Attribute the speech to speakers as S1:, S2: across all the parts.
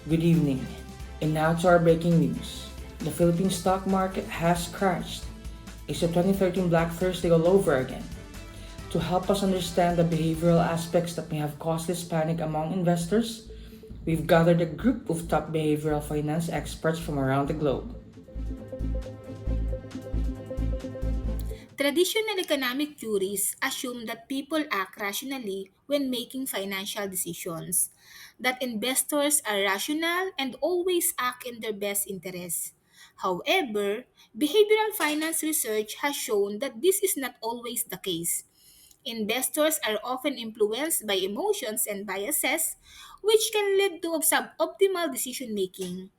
S1: Good evening. And now to our breaking news. The Philippine stock market has crashed. It's a 2013 Black Thursday all over again. To help us understand the behavioral aspects that may have caused this panic among investors, we've gathered a group of top behavioral finance experts from around the globe.
S2: Traditional economic theories assume that people act rationally when making financial decisions, that investors are rational and always act in their best interests. However, behavioral finance research has shown that this is not always the case. Investors are often influenced by emotions and biases, which can lead to suboptimal decision making.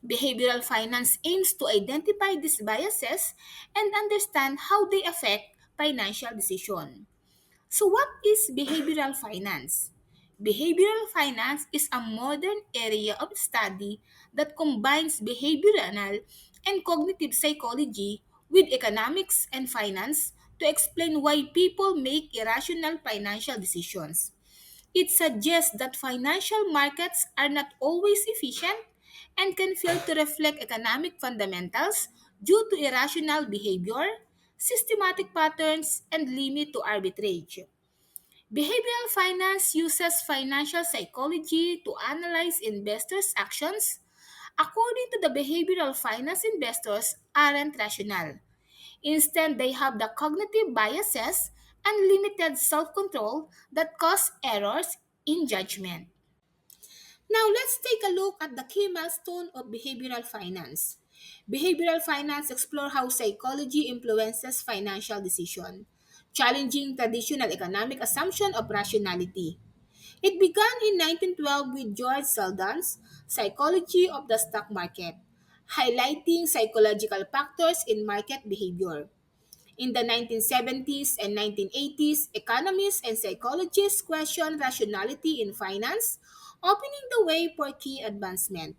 S2: Behavioral finance aims to identify these biases and understand how they affect financial decision. So what is behavioral finance? Behavioral finance is a modern area of study that combines behavioral and cognitive psychology with economics and finance to explain why people make irrational financial decisions. It suggests that financial markets are not always efficient and can fail to reflect economic fundamentals due to irrational behavior, systematic patterns, and limit to arbitrage. Behavioral finance uses financial psychology to analyze investors' actions. According to the behavioral finance, investors aren't rational. Instead, they have the cognitive biases and limited self control that cause errors in judgment. Now, let's take a look at the key milestone of behavioral finance. Behavioral finance explores how psychology influences financial decision, challenging traditional economic assumption of rationality. It began in 1912 with George Selden's Psychology of the Stock Market, highlighting psychological factors in market behavior. In the 1970s and 1980s, economists and psychologists questioned rationality in finance, opening the way for key advancement.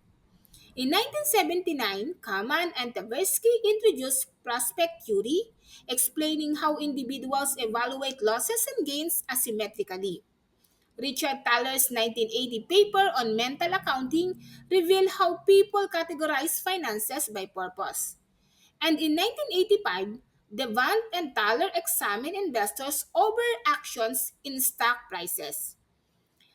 S2: In 1979, Kaman and Tversky introduced prospect theory, explaining how individuals evaluate losses and gains asymmetrically. Richard Thaler's 1980 paper on mental accounting revealed how people categorize finances by purpose. And in 1985, Devant and Thaler examined investors' overactions in stock prices.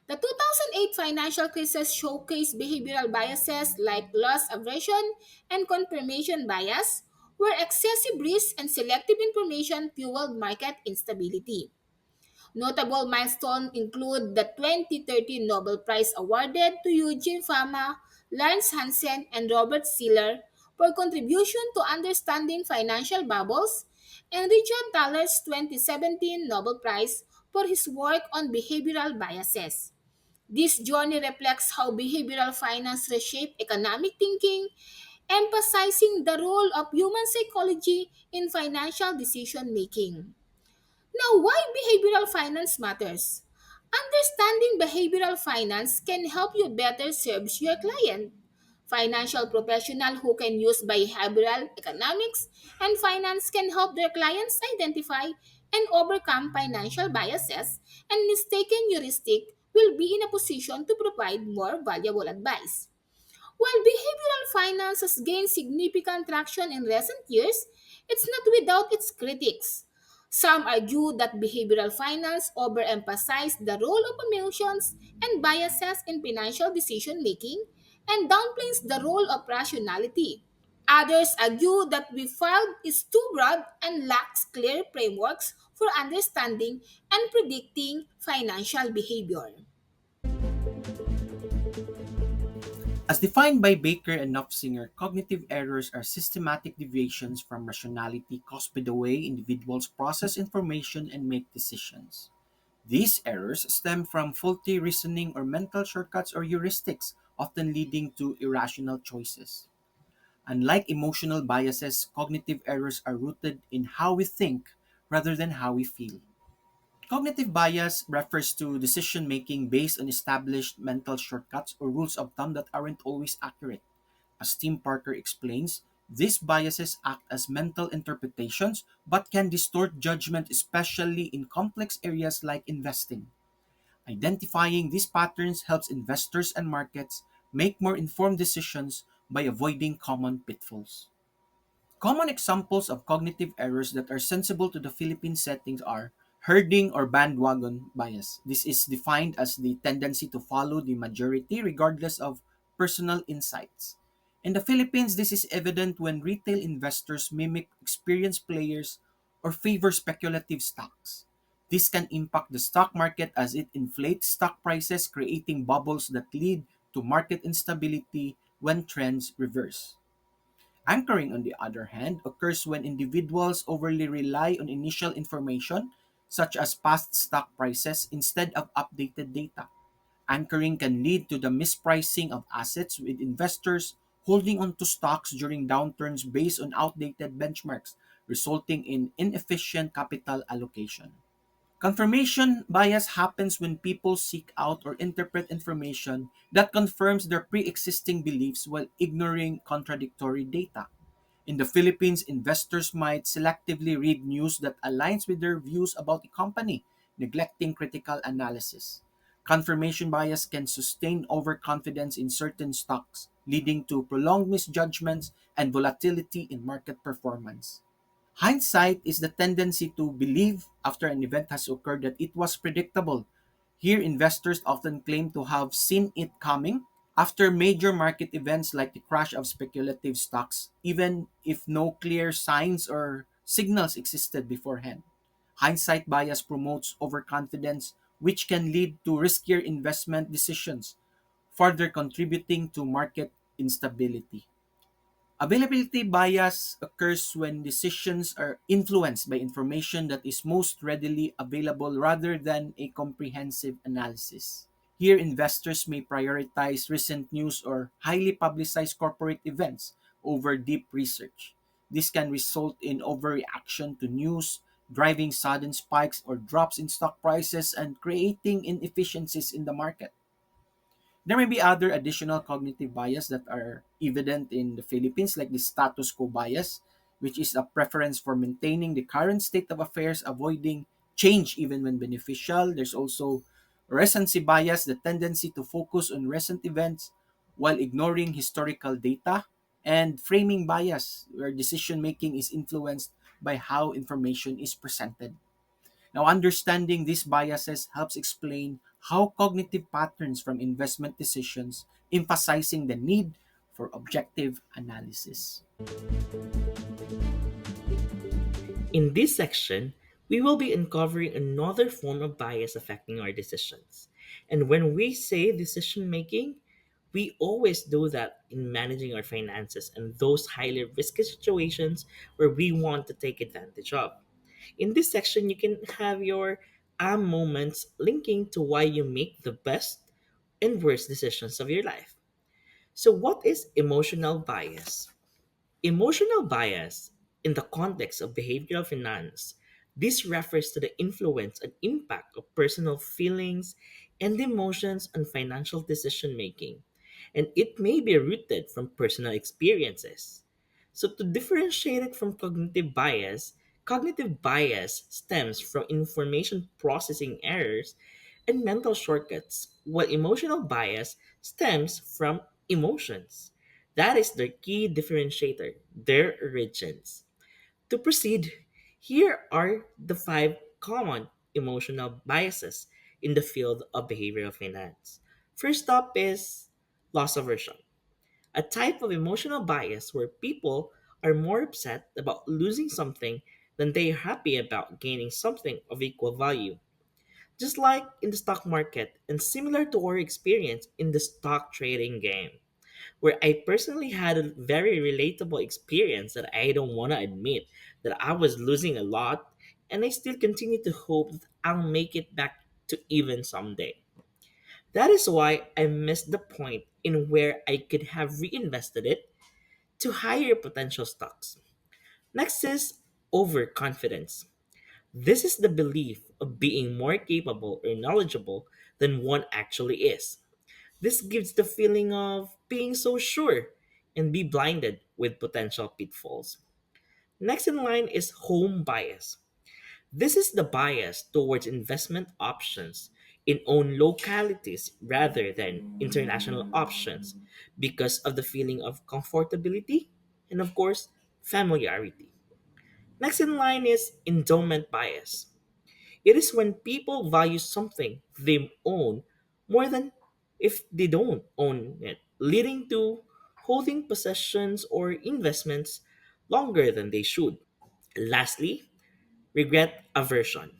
S2: The 2008 financial crisis showcased behavioral biases like loss aversion and confirmation bias, where excessive risk and selective information fueled market instability. Notable milestones include the 2013 Nobel Prize awarded to Eugene Fama, Lance Hansen, and Robert Siller for contribution to understanding financial bubbles, and Richard Thaler's 2017 Nobel Prize for his work on behavioral biases. This journey reflects how behavioral finance reshaped economic thinking, emphasizing the role of human psychology in financial decision making. Now, why behavioral finance matters? Understanding behavioral finance can help you better serve your client. Financial professional who can use behavioral economics and finance can help their clients identify and overcome financial biases, and mistaken heuristic will be in a position to provide more valuable advice. While behavioral finance has gained significant traction in recent years, it's not without its critics. Some argue that behavioral finance overemphasizes the role of emotions and biases in financial decision making and downplays the role of rationality. Others argue that the field is too broad and lacks clear frameworks for understanding and predicting financial behavior.
S3: As defined by Baker and Knopfsinger, cognitive errors are systematic deviations from rationality caused by the way individuals process information and make decisions. These errors stem from faulty reasoning or mental shortcuts or heuristics, often leading to irrational choices. Unlike emotional biases, cognitive errors are rooted in how we think rather than how we feel. Cognitive bias refers to decision making based on established mental shortcuts or rules of thumb that aren't always accurate. As Tim Parker explains, these biases act as mental interpretations but can distort judgment, especially in complex areas like investing. Identifying these patterns helps investors and markets make more informed decisions by avoiding common pitfalls. Common examples of cognitive errors that are sensible to the Philippine settings are herding or bandwagon bias. This is defined as the tendency to follow the majority regardless of personal insights. In the Philippines, this is evident when retail investors mimic experienced players or favor speculative stocks. This can impact the stock market as it inflates stock prices, creating bubbles that lead to market instability when trends reverse. Anchoring, on the other hand, occurs when individuals overly rely on initial information, such as past stock prices, instead of updated data. Anchoring can lead to the mispricing of assets, with investors holding onto stocks during downturns based on outdated benchmarks, resulting in inefficient capital allocation. Confirmation bias happens when people seek out or interpret information that confirms their pre existing beliefs while ignoring contradictory data. In the Philippines, investors might selectively read news that aligns with their views about the company, neglecting critical analysis. Confirmation bias can sustain overconfidence in certain stocks, leading to prolonged misjudgments and volatility in market performance. Hindsight is the tendency to believe after an event has occurred that it was predictable. Here, investors often claim to have seen it coming after major market events like the crash of speculative stocks, even if no clear signs or signals existed beforehand. Hindsight bias promotes overconfidence, which can lead to riskier investment decisions, further contributing to market instability. Availability bias occurs when decisions are influenced by information that is most readily available rather than a comprehensive analysis. Here, investors may prioritize recent news or highly publicized corporate events over deep research. This can result in overreaction to news, driving sudden spikes or drops in stock prices, and creating inefficiencies in the market. There may be other additional cognitive bias that are evident in the Philippines, like the status quo bias, which is a preference for maintaining the current state of affairs, avoiding change even when beneficial. There's also recency bias, the tendency to focus on recent events while ignoring historical data, and framing bias, where decision making is influenced by how information is presented. Now, understanding these biases helps explain how cognitive patterns from investment decisions, emphasizing the need for objective analysis.
S4: In this section, we will be uncovering another form of bias affecting our decisions. And when we say decision making, we always do that in managing our finances and those highly risky situations where we want to take advantage of. In this section, you can have your moments linking to why you make the best and worst decisions of your life. So, what is emotional bias? Emotional bias, in the context of behavioral finance, this refers to the influence and impact of personal feelings and emotions on financial decision making, and it may be rooted from personal experiences. So, to differentiate it from cognitive bias stems from information processing errors and mental shortcuts, while emotional bias stems from emotions. That is their key differentiator, their origins. To proceed, here are the five common emotional biases in the field of behavioral finance. First up is loss aversion, a type of emotional bias where people are more upset about losing something than they are happy about gaining something of equal value. Just like in the stock market and similar to our experience in the stock trading game, where I personally had a very relatable experience that I don't want to admit that I was losing a lot, and I still continue to hope that I'll make it back to even someday. That is why I missed the point in where I could have reinvested it to higher potential stocks. Next is overconfidence. This is the belief of being more capable or knowledgeable than one actually is. This gives the feeling of being so sure and be blinded with potential pitfalls. Next in line is home bias. This is the bias towards investment options in own localities rather than international options because of the feeling of comfortability and, of course, familiarity. Next in line is endowment bias. It is when people value something they own more than if they don't own it, leading to holding possessions or investments longer than they should. Lastly, regret aversion.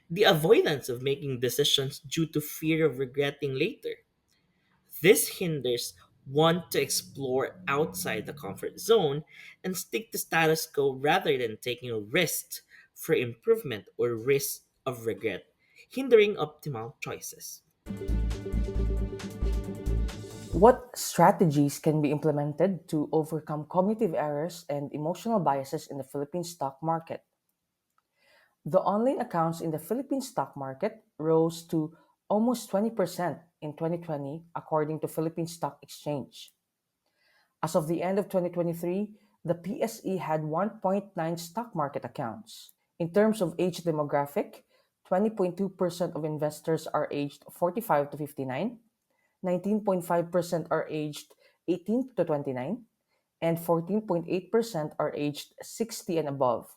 S4: The avoidance of making decisions due to fear of regretting later. This hinders one to explore outside the comfort zone and stick to status quo rather than taking a risk for improvement or risk of regret, hindering optimal choices.
S1: What strategies can be implemented to overcome cognitive errors and emotional biases in the Philippine stock market? The online accounts in the Philippine stock market rose to almost 20% in 2020, according to Philippine Stock Exchange. As of the end of 2023, the PSE had 1.9 stock market accounts. In terms of age demographic, 20.2% of investors are aged 45 to 59, 19.5% are aged 18 to 29, and 14.8% are aged 60 and above.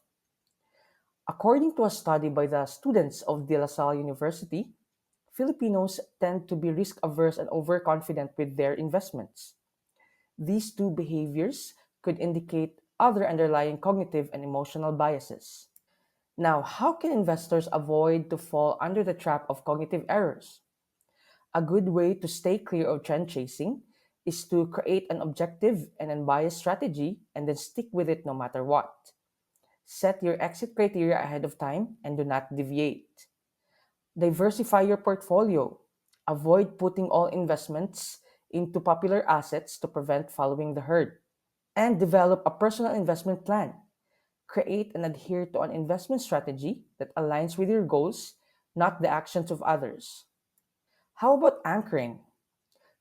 S1: According to a study by the students of De La Salle University, Filipinos tend to be risk averse and overconfident with their investments. These two behaviors could indicate other underlying cognitive and emotional biases. Now, how can investors avoid to fall under the trap of cognitive errors? A good way to stay clear of trend chasing is to create an objective and unbiased strategy and then stick with it no matter what. Set your exit criteria ahead of time and do not deviate. Diversify your portfolio. Avoid putting all investments into popular assets to prevent following the herd. And develop a personal investment plan. Create and adhere to an investment strategy that aligns with your goals, not the actions of others. How about anchoring?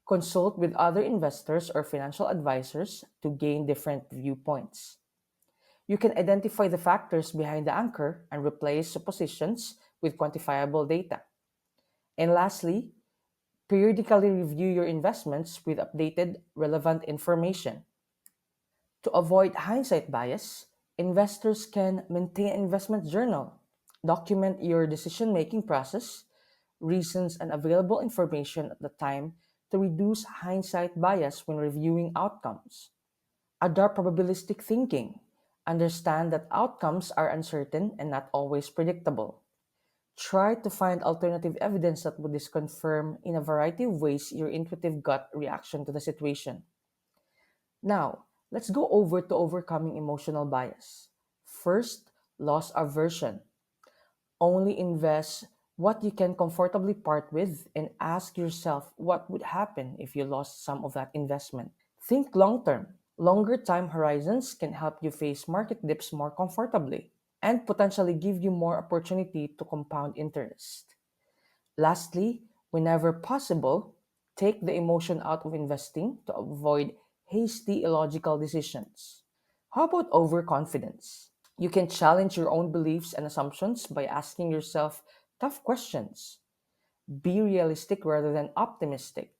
S1: Consult with other investors or financial advisors to gain different viewpoints. You can identify the factors behind the anchor and replace suppositions with quantifiable data. And lastly, periodically review your investments with updated, relevant information. To avoid hindsight bias, investors can maintain an investment journal. Document your decision making process, reasons, and available information at the time to reduce hindsight bias when reviewing outcomes. Adopt probabilistic thinking. Understand that outcomes are uncertain and not always predictable. Try to find alternative evidence that would disconfirm in a variety of ways your intuitive gut reaction to the situation. Now, let's go over to overcoming emotional bias. First, loss aversion. Only invest what you can comfortably part with and ask yourself what would happen if you lost some of that investment. Think long term. Longer time horizons can help you face market dips more comfortably and potentially give you more opportunity to compound interest. Lastly, whenever possible, take the emotion out of investing to avoid hasty, illogical decisions. How about overconfidence? You can challenge your own beliefs and assumptions by asking yourself tough questions. Be realistic rather than optimistic.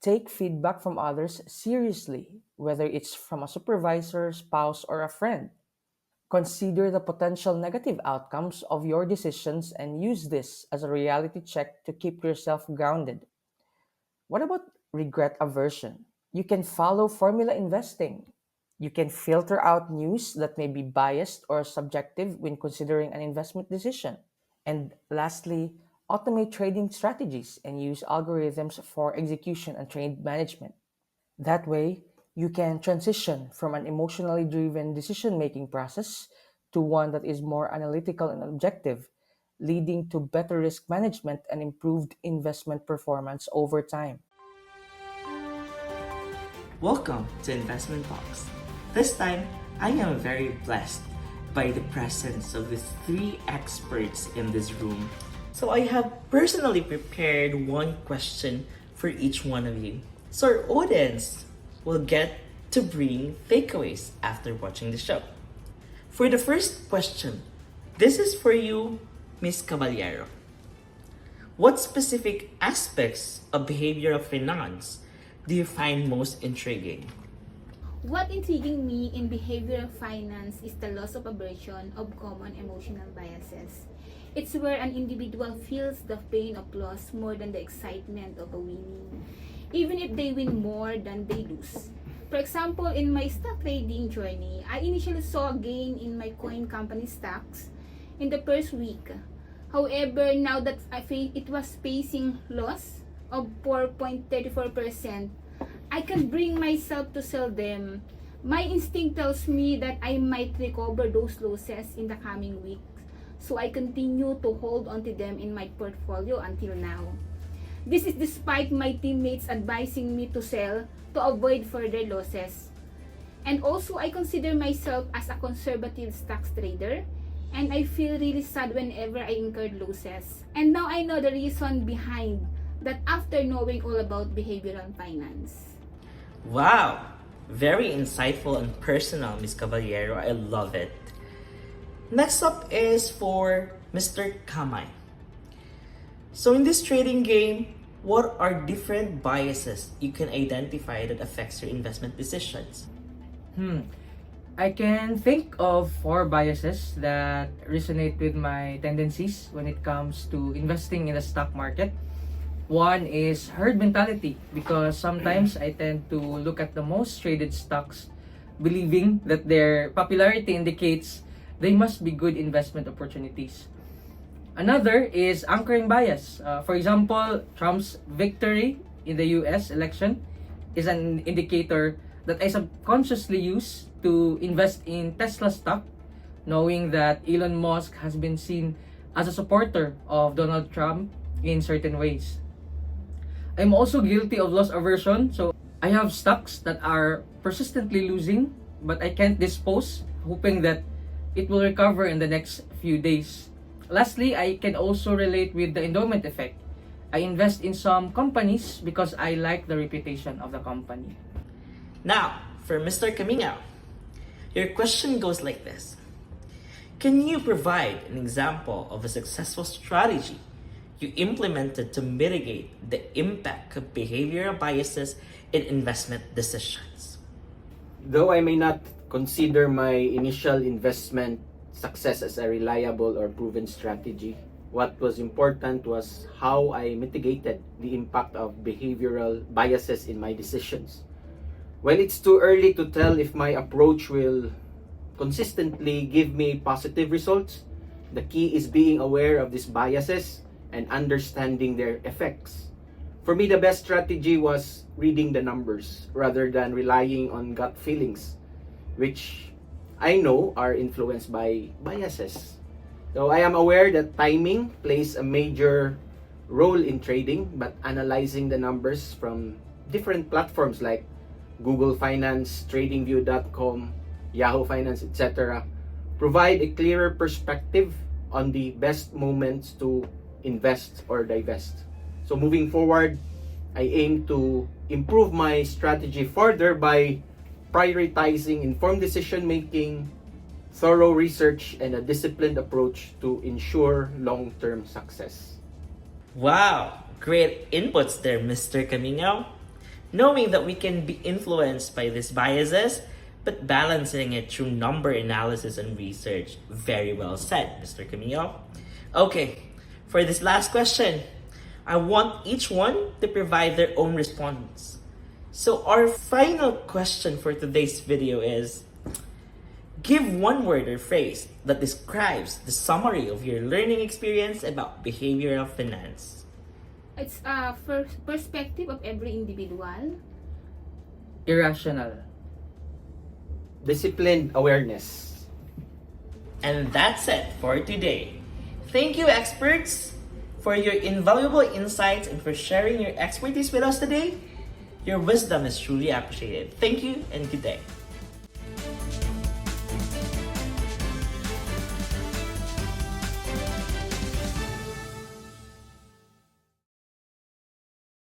S1: Take feedback from others seriously, whether it's from a supervisor, spouse, or a friend. Consider the potential negative outcomes of your decisions and use this as a reality check to keep yourself grounded. What about regret aversion? You can follow formula investing. You can filter out news that may be biased or subjective when considering an investment decision. And lastly, automate trading strategies and use algorithms for execution and trade management. That way, you can transition from an emotionally driven decision making process to one that is more analytical and objective, leading to better risk management and improved investment performance over time.
S4: Welcome to Investment Talks. This time, I am very blessed by the presence of the three experts in this room. So I have personally prepared one question for each one of you. So our audience will get to bring takeaways after watching the show. For the first question, this is for you, Miss Caballero. What specific aspects of behavioral finance do you find most intriguing?
S2: What intriguing me in behavioral finance is the loss of aversion of common emotional biases. It's where an individual feels the pain of loss more than the excitement of a winning, even if they win more than they lose. For example, in my stock trading journey, I initially saw a gain in my coin company stocks in the first week. However, now that it was facing loss of 4.34%, I can bring myself to sell them. My instinct tells me that I might recover those losses in the coming weeks, so I continue to hold on to them in my portfolio until now. This is despite my teammates advising me to sell to avoid further losses. And also, I consider myself as a conservative stocks trader, and I feel really sad whenever I incurred losses. And now I know the reason behind that after knowing all about behavioral finance.
S4: Wow! Very insightful and personal, Ms. Caballero. I love it. Next up is for Mr. Kamay. So in this trading game, what are different biases you can identify that affects your investment decisions?
S1: I can think of 4 biases that resonate with my tendencies when it comes to investing in the stock market. One is herd mentality, because sometimes I tend to look at the most traded stocks believing that their popularity indicates they must be good investment opportunities. Another is anchoring bias. For example, Trump's victory in the US election is an indicator that I subconsciously use to invest in Tesla stock, knowing that Elon Musk has been seen as a supporter of Donald Trump in certain ways. I'm also guilty of loss aversion, so I have stocks that are persistently losing, but I can't dispose, hoping that it will recover in the next few days. Lastly, I can also relate with the endowment effect. I invest in some companies because I like the reputation of the company.
S4: Now, for Mr. Camino, your question goes like this. Can you provide an example of a successful strategy you implemented to mitigate the impact of behavioral biases in investment decisions?
S3: Though I may not consider my initial investment success as a reliable or proven strategy, what was important was how I mitigated the impact of behavioral biases in my decisions. While it's too early to tell if my approach will consistently give me positive results, the key is being aware of these biases and understanding their effects. For me, the best strategy was reading the numbers rather than relying on gut feelings, which I know are influenced by biases. So I am aware that timing plays a major role in trading, but analyzing the numbers from different platforms like Google Finance, TradingView.com, Yahoo Finance, etc. provide a clearer perspective on the best moments to invest or divest. So moving forward, I aim to improve my strategy further by prioritizing informed decision making, thorough research, and a disciplined approach to ensure long-term success.
S4: Wow, great inputs there, Mr. Camino. Knowing that we can be influenced by these biases, but balancing it through number analysis and research. Very well said, Mr. Camino. Okay, for this last question, I want each one to provide their own response. So our final question for today's video is, give one word or phrase that describes the summary of your learning experience about behavioral finance.
S2: It's a perspective of every individual.
S1: Irrational.
S3: Disciplined awareness.
S4: And that's it for today. Thank you, experts, for your invaluable insights and for sharing your expertise with us today. Your wisdom is truly appreciated. Thank you and good day.